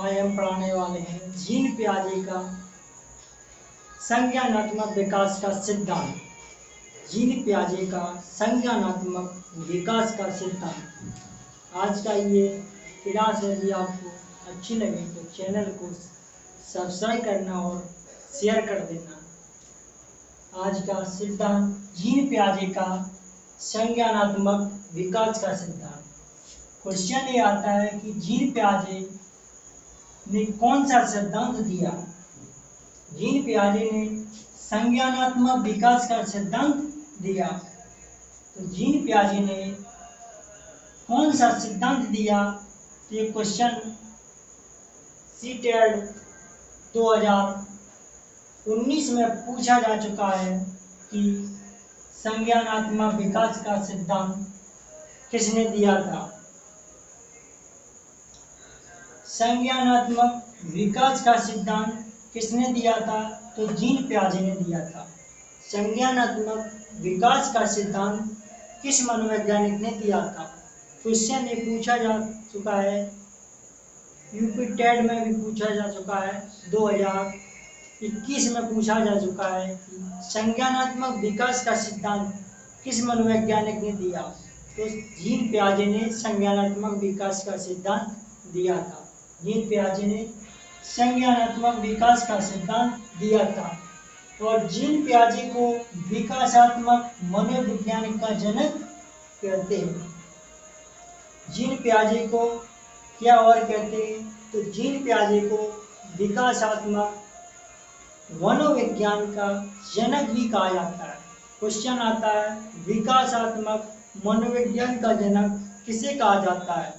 आज हम पढ़ाने वाले हैं जीन पियाजे का संज्ञानात्मक विकास का सिद्धांत। जीन पियाजे का संज्ञानात्मक विकास का सिद्धांत। आज का ये क्लास यदि आपको अच्छी लगे तो चैनल को सब्सक्राइब करना और शेयर कर देना। आज का सिद्धांत जीन पियाजे का संज्ञानात्मक विकास का सिद्धांत। क्वेश्चन ये आता है कि जीन पियाजे ने कौन सा सिद्धांत दिया। जीन पियाजे ने संज्ञानात्मक विकास का सिद्धांत दिया। तो जीन पियाजे ने कौन सा सिद्धांत दिया, तो ये क्वेश्चन सीटेड 2019 में पूछा जा चुका है कि संज्ञानात्मक विकास का सिद्धांत किसने दिया था। संज्ञानात्मक विकास का सिद्धांत किसने दिया था, तो जीन पियाजे ने दिया था। संज्ञानात्मक विकास का सिद्धांत किस मनोवैज्ञानिक ने दिया था। क्वेश्चन ये पूछा जा चुका है, यूपी टेट में भी पूछा जा चुका है, 2021 में पूछा जा चुका है कि संज्ञानात्मक विकास का सिद्धांत किस मनोवैज्ञानिक ने दिया। तो जीन पियाजे ने संज्ञानात्मक विकास का सिद्धांत दिया था। जीन पियाजे ने संज्ञानात्मक विकास का सिद्धांत दिया था और जीन पियाजे को विकासात्मक मनोविज्ञान का जनक कहते हैं। जीन पियाजे को क्या और कहते हैं, तो जीन पियाजे को विकासात्मक मनोविज्ञान का जनक भी कहा जाता है। क्वेश्चन आता है विकासात्मक मनोविज्ञान का जनक किसे कहा जाता है,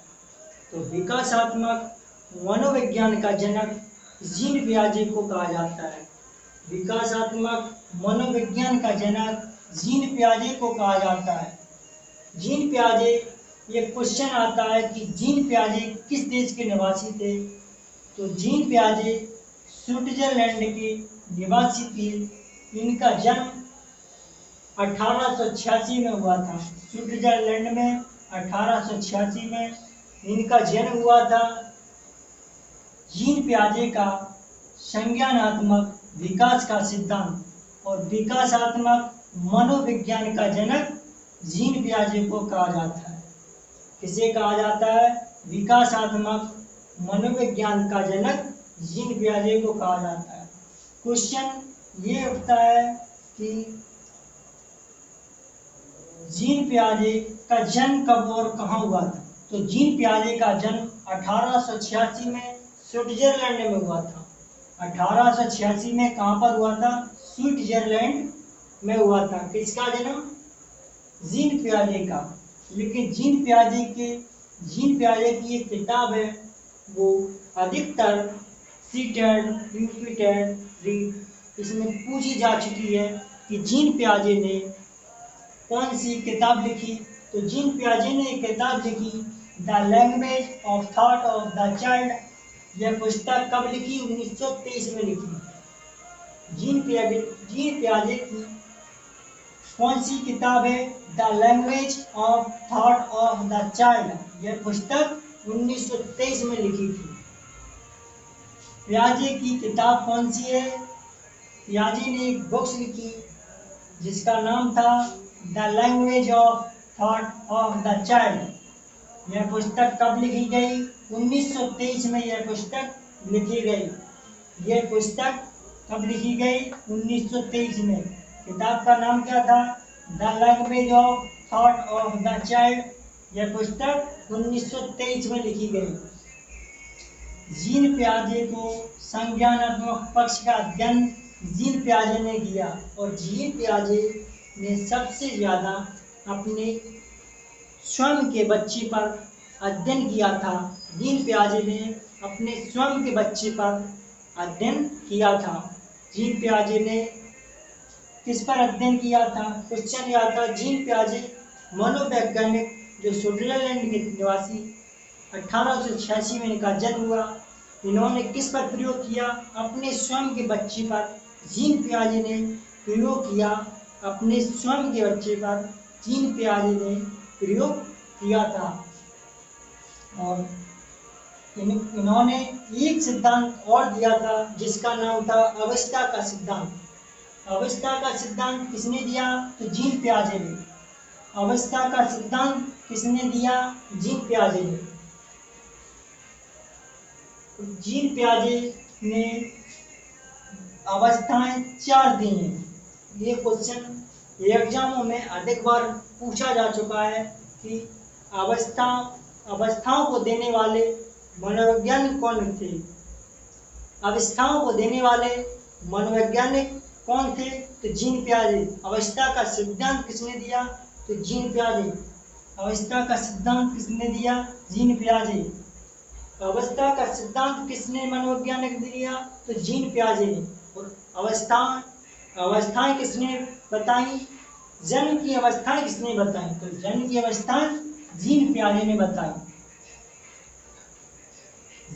तो विकासात्मक मनोविज्ञान का जनक जीन पियाजे को कहा जाता है। विकासात्मक मनोविज्ञान का जनक जीन पियाजे को कहा जाता है। जीन पियाजे, ये क्वेश्चन आता है कि जीन पियाजे किस देश के निवासी थे, तो जीन पियाजे स्विट्जरलैंड के निवासी थे। इनका जन्म 1886 में हुआ था। स्विट्जरलैंड में 1886 में इनका जन्म हुआ था। जीन पियाजे का संज्ञानात्मक विकास का सिद्धांत और विकासात्मक मनोविज्ञान का जनक जीन पियाजे को कहा जाता है। किसे कहा जाता है, विकासात्मक मनोविज्ञान का जनक जीन पियाजे को कहा जाता है। क्वेश्चन ये उठता है कि जीन पियाजे का जन्म कब और कहाँ हुआ था, तो जीन पियाजे का जन्म 1886 में स्विट्जरलैंड में हुआ था। 1886 में कहाँ पर हुआ था, स्विट्जरलैंड में हुआ था। किसका जन्म, जीन पियाजे का। लेकिन जीन पियाजे की एक किताब है, वो अधिकतर सीटेड, यूपी टेट, रीट इसमें पूछी जा चुकी है कि जीन पियाजे ने कौन सी किताब लिखी। तो जीन पियाजे ने एक किताब लिखी, the language of thought of the child. यह पुस्तक कब लिखी, 1923 में लिखी। जीन पियाजे की कौन सी किताब है, the language of thought of the child. यह पुस्तक 1923 में लिखी थी। पियाजे की किताब कौन सी है, पियाजे ने एक बुक्स लिखी जिसका नाम था the language of thought of the child. यह पुस्तक कब लिखी गई, 1923 में यह पुस्तक लिखी गई। यह पुस्तक कब लिखी गई, 1923 में। किताब का नाम क्या था, the language of thought of the child. यह पुस्तक 1923 में लिखी गई। जीन पियाजे को संज्ञानात्मक पक्ष का अध्ययन जीन पियाजे ने किया और जीन पियाजे ने सबसे ज़्यादा अपने स्वयं के बच्चे पर अध्ययन किया था। जीन पियाजे ने अपने स्वयं के बच्चे पर अध्ययन किया था। जीन पियाजे ने किस पर अध्ययन किया था, क्वेश्चन यह था जीन पियाजे मनोवैज्ञानिक जो स्विट्जरलैंड के निवासी 1886 में इनका जन्म हुआ, इन्होंने किस पर प्रयोग किया, अपने स्वयं के बच्चे पर। जीन पियाजे ने प्रयोग किया अपने स्वयं के बच्चे पर। जीन पियाजे ने प्रयोग किया था और इन्होंने एक सिद्धांत और दिया था जिसका नाम था अवस्था का सिद्धांत। अवस्था का सिद्धांत किसने दिया? तो जीन पियाजे ने। अवस्था का सिद्धांत किसने दिया? जीन पियाजे ने। जीन पियाजे ने अवस्थाएं 4 दी हैं। ये क्वेश्चन एग्जामों में अधिक बार पूछा जा चुका है कि अवस्थाओं को देने वाले मनोवैज्ञानिक कौन थे? अवस्थाओं को देने वाले मनोवैज्ञानिक कौन थे? तो जीन पियाजे। अवस्था का सिद्धांत किसने दिया? तो जीन पियाजे। अवस्था का सिद्धांत किसने दिया? जीन पियाजे। अवस्था का सिद्धांत किसने मनोवैज्ञानिक दिया? तो जीन पियाजे ने। और अवस्थाएं किसने बताई? जन्म की अवस्थाएं किसने बताई? तो जन्म की अवस्थाएं जीन पियाजे ने बताई।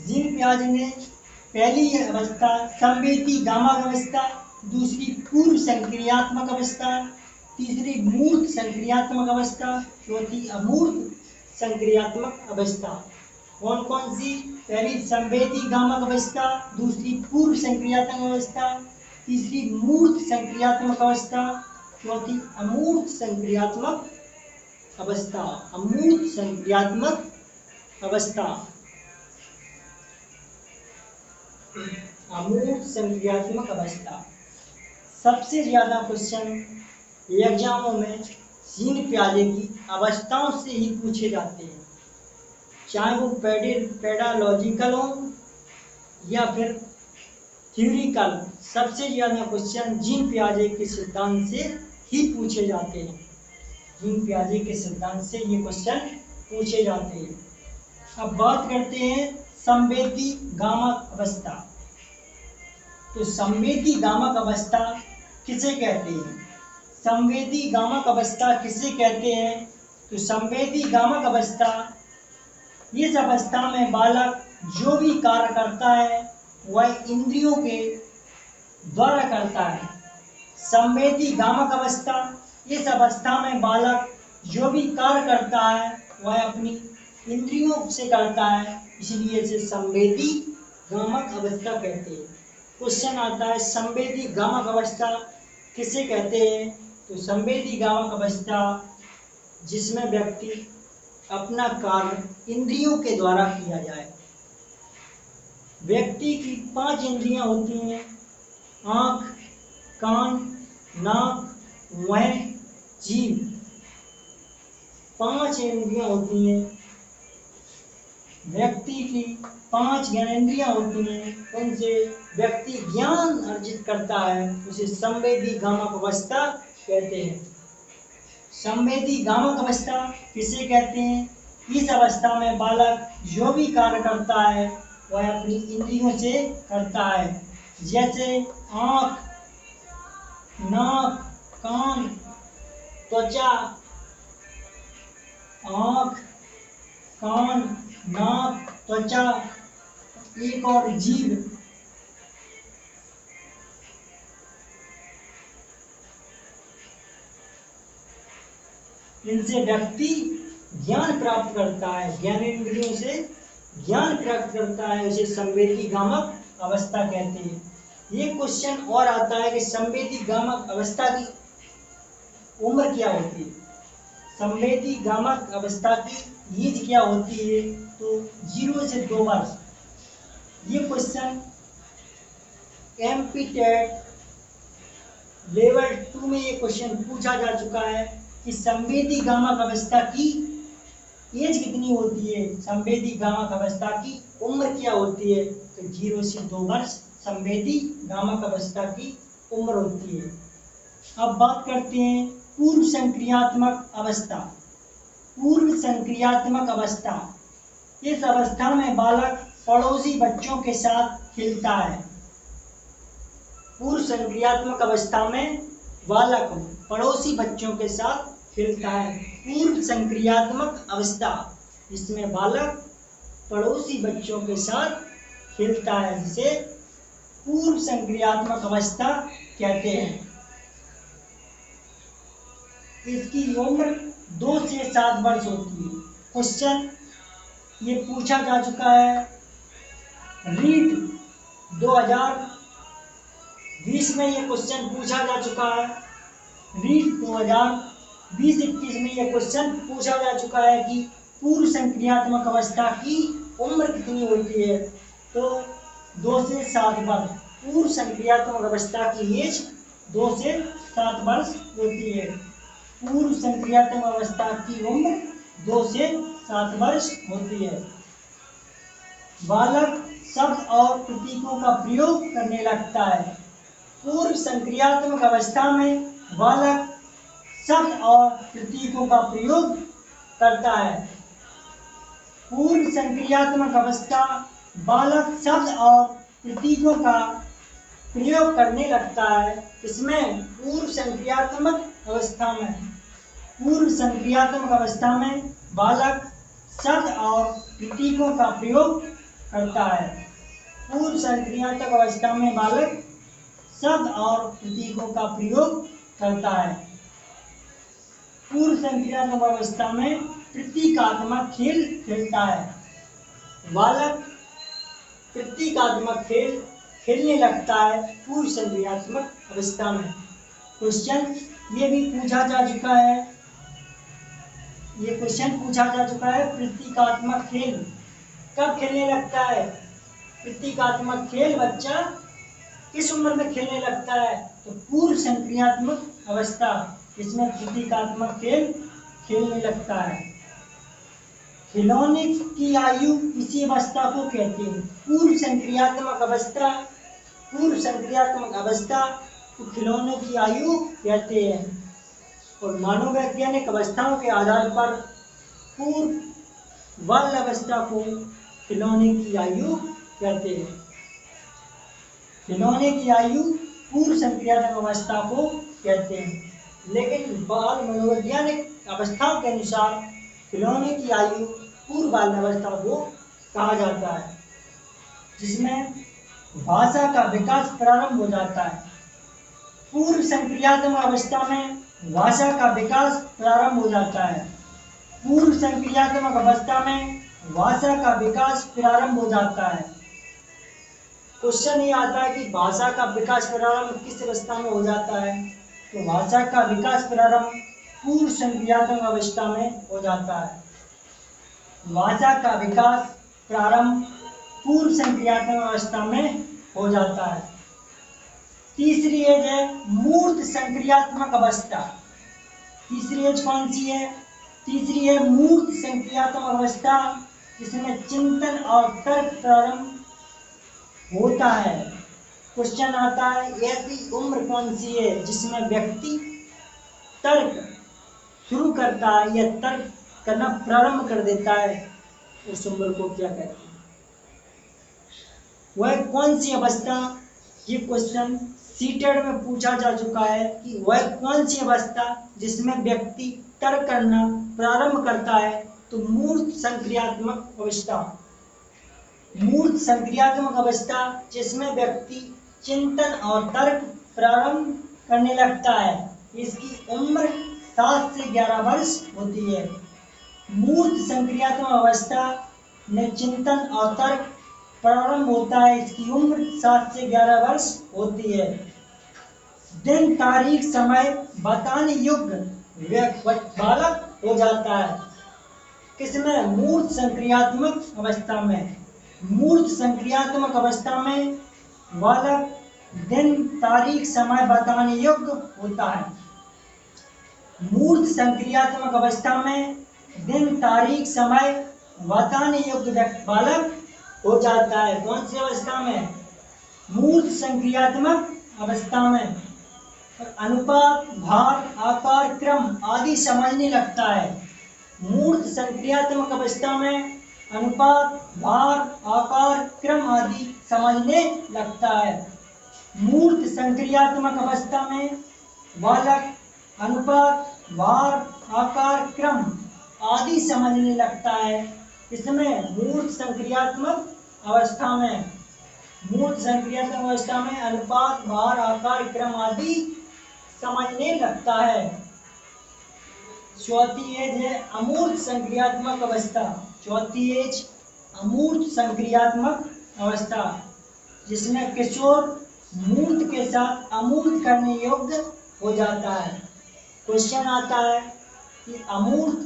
जीन पियाजे ने पहली अवस्था संवेदी गामा अवस्था, दूसरी पूर्व संक्रियात्मक अवस्था, तीसरी मूर्त संक्रियात्मक अवस्था, चौथी अमूर्त संक्रियात्मक अवस्था। कौन कौन सी? पहली संवेदी गामक अवस्था, दूसरी पूर्व संक्रियात्मक अवस्था, तीसरी मूर्त संक्रियात्मक अवस्था, चौथी अमूर्त संक्रियात्मक अवस्था। अमूर्त संक्रियात्मक अवस्था। अमूर्त संक्रियात्मक अवस्था। सबसे ज्यादा क्वेश्चन एग्जामों में जीन पियाजे की अवस्थाओं से ही पूछे जाते हैं, चाहे वो पेडालॉजिकल हो या फिर थ्योरिकल। सबसे ज्यादा क्वेश्चन जीन पियाजे के सिद्धांत से ही पूछे जाते हैं। जीन पियाजे के सिद्धांत से ये क्वेश्चन पूछे जाते हैं। अब बात करते हैं संवेदी गामक अवस्था। तो संवेदी गामक अवस्था किसे कहते हैं? संवेदी गामक अवस्था किसे कहते हैं? तो संवेदी गामक अवस्था, इस अवस्था में बालक जो भी कार्य करता है वह इंद्रियों के द्वारा करता है। संवेदी गामक अवस्था, इस अवस्था में बालक जो भी कार्य करता है वह अपनी इंद्रियों से करता है, इसलिए इसे संवेदी गामक अवस्था कहते हैं। क्वेश्चन आता है संवेदी गामक अवस्था किसे कहते हैं? तो संवेदी गामक अवस्था जिसमें व्यक्ति अपना कार्य इंद्रियों के द्वारा किया जाए। व्यक्ति की 5 इंद्रियां होती हैं, आंख, कान, नाक, मुंह, जीभ। 5 इंद्रियां होती हैं। व्यक्ति की 5 ज्ञानेंद्रियां होती हैं, उनसे व्यक्ति ज्ञान अर्जित करता है, उसे संवेदी गामक अवस्था कहते हैं। संवेदी गामक अवस्था किसे कहते हैं? इस अवस्था में बालक जो भी कार्य करता है वह अपनी इंद्रियों से करता है, जैसे आंख, नाक, कान, त्वचा। आंख, कान, नाक, त्वचा, एक और जीभ। इनसे व्यक्ति ज्ञान प्राप्त करता है, ज्ञानेंद्रियों से ज्ञान प्राप्त करता है, उसे संवेदी गामक अवस्था कहते हैं। ये क्वेश्चन और आता है कि संवेदी गामक अवस्था की उम्र क्या होती है? संवेदी गामक अवस्था की एज क्या होती है? तो 0 से 2 वर्ष। ये क्वेश्चन एमपीटेट लेवल 2 में ये क्वेश्चन पूछा जा चुका है कि संवेदी गामक अवस्था की एज कितनी होती है, संवेदी गामक अवस्था की उम्र क्या होती है? तो 0 से 2 वर्ष संवेदी गामक अवस्था की उम्र होती है। अब बात करते हैं पूर्व संक्रियात्मक अवस्था। पूर्व संक्रियात्मक अवस्था, इस अवस्था में बालक पड़ोसी बच्चों के साथ खेलता है। पूर्व संक्रियात्मक अवस्था में बालक पड़ोसी बच्चों के साथ खेलता है। पूर्व संक्रियात्मक अवस्था, इसमें बालक पड़ोसी बच्चों के साथ खेलता है, जिसे पूर्व संक्रियात्मक अवस्था कहते हैं। इसकी उम्र 2 से 7 वर्ष होती है। क्वेश्चन ये पूछा जा चुका है रीट 2020 में ये क्वेश्चन पूछा जा चुका है। रीट 2020-21 में ये क्वेश्चन पूछा जा चुका है कि पूर्व संक्रियात्मक अवस्था की उम्र कितनी होती है। तो 2 से 7 वर्ष। पूर्व संक्रियात्मक अवस्था की एज 2 से 7 वर्ष होती है। पूर्व संक्रियात्मक अवस्था की उम्र 2 से 7 वर्ष होती है। बालक शब्द और प्रतीकों का प्रयोग करने लगता है। पूर्व संक्रियात्मक अवस्था में बालक शब्द और प्रतीकों का प्रयोग करता है। पूर्व संक्रियात्मक अवस्था बालक शब्द और प्रतीकों का प्रयोग करने लगता है। इसमें पूर्व संक्रियात्मक अवस्था में बालक शब्द और प्रतीकों का प्रयोग करता है। पूर्व संक्रियात्मक अवस्था में बालक शब्द और प्रतीकों का प्रयोग करता है। पूर्व संक्रियात्मक अवस्था में प्रतीकात्मक खेल खेलता है। बालक प्रतीकात्मक खेल खेलने लगता है पूर्व संक्रियात्मक अवस्था में। क्वेश्चन ये भी पूछा जा चुका है। ये क्वेश्चन पूछा जा चुका है, प्रतीकात्मक खेल कब खेलने लगता है। प्रतीकात्मक खेल बच्चा किस उम्र में खेलने लगता है। तो पूर्व संक्रियात्मक अवस्था, इसमें प्रतीकात्मक खेल खेलने लगता है। खिलौने की आयु इसी अवस्था को कहते हैं। पूर्व संक्रियात्मक अवस्था को खिलौने की आयु कहते हैं। और मनोवैज्ञानिक अवस्थाओं के आधार पर पूर्व बाल अवस्था को खिलौने की आयु कहते हैं। खिलौने की आयु पूर्व संक्रियात्मक अवस्था को कहते हैं, लेकिन बाल मनोवैज्ञानिक अवस्थाओं के अनुसार खिलौने की आयु पूर्व बाल अवस्था को कहा जाता है, जिसमें भाषा का विकास प्रारंभ हो जाता है। पूर्व संक्रियात्मक अवस्था में भाषा का विकास प्रारंभ हो जाता है। पूर्व संक्रियात्मक अवस्था में भाषा का विकास प्रारंभ हो जाता है। क्वेश्चन ये आता है कि भाषा का विकास प्रारंभ किस अवस्था में हो जाता है। तो भाषा का विकास प्रारंभ पूर्व संक्रियात्मक अवस्था में हो जाता है। भाषा का विकास प्रारंभ पूर्व संक्रियात्मक अवस्था में हो जाता है। तीसरी एज है मूर्त संक्रियात्मक अवस्था। तीसरी एज कौन सी है। तीसरी है मूर्त संक्रियात्मक अवस्था, जिसमें चिंतन और तर्क प्रारंभ होता है। क्वेश्चन आता है ऐसी उम्र कौन सी है जिसमें व्यक्ति तर्क शुरू करता है या तर्क करना प्रारंभ कर देता है। उस उम्र को क्या कहते हैं, वह कौन सी अवस्था। ये क्वेश्चन सीटेड में पूछा जा चुका है कि वह कौन सी अवस्था जिसमें व्यक्ति तर्क करना प्रारंभ करता है। तो मूर्त संक्रियात्मक अवस्था। मूर्त संक्रियात्मक अवस्था जिसमें व्यक्ति चिंतन और तर्क प्रारंभ करने लगता है। इसकी उम्र 7 से 11 वर्ष होती है। मूर्त संक्रियात्मक अवस्था में चिंतन और तर्क प्रारंभ होता है। इसकी उम्र 7 से 11 वर्ष होती है। दिन तारीख समय बताने योग्य बालक हो जाता है। किसमें। मूर्त संक्रियात्मक अवस्था में। मूर्त संक्रियात्मक अवस्था में बालक दिन तारीख समय बताने योग्य होता है। मूर्त संक्रियात्मक अवस्था में दिन तारीख समय बताने योग्य बालक हो जाता है। कौन सी अवस्था में। मूर्त संक्रियात्मक अवस्था में। अनुपात भार आकार क्रम आदि समझने लगता है। मूर्त संक्रियात्मक अवस्था में अनुपात भार आकार क्रम आदि समझने लगता है। मूर्त संक्रियात्मक अवस्था में बालक अनुपात भार आकार क्रम आदि समझने लगता है। इसमें मूर्त संक्रियात्मक अवस्था में अनुपात भार आकार क्रम आदि समझने लगता है। चौथी एज है अमूर्त संक्रियात्मक अवस्था। चौथी एज अमूर्त संक्रियात्मक अवस्था जिसमें किशोर मूर्त के साथ अमूर्त करने योग्य हो जाता है। क्वेश्चन आता है कि अमूर्त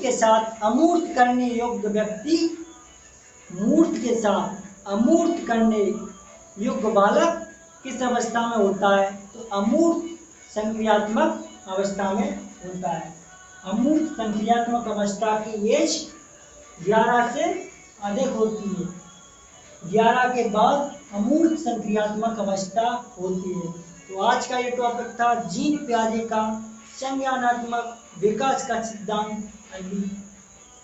के साथ अमूर्त करने योग्य व्यक्ति मूर्त के साथ अमूर्त करने योग्य बालक किस अवस्था में होता है? तो अमूर्त संक्रियात्मक अवस्था में होता है। अमूर्त संक्रियात्मक अवस्था की एज 11 से अधिक होती है। 11 के बाद अमूर्त संक्रियात्मक अवस्था होती है। तो आज का ये टॉपिक था जीन पियाजे का संज्ञानात्मक विकास का सिद्धांत।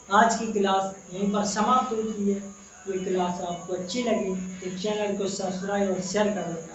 आज की क्लास यहीं पर समाप्त होती है। ये क्लास आपको अच्छी लगी तो चैनल को सब्सक्राइब और शेयर कर देना।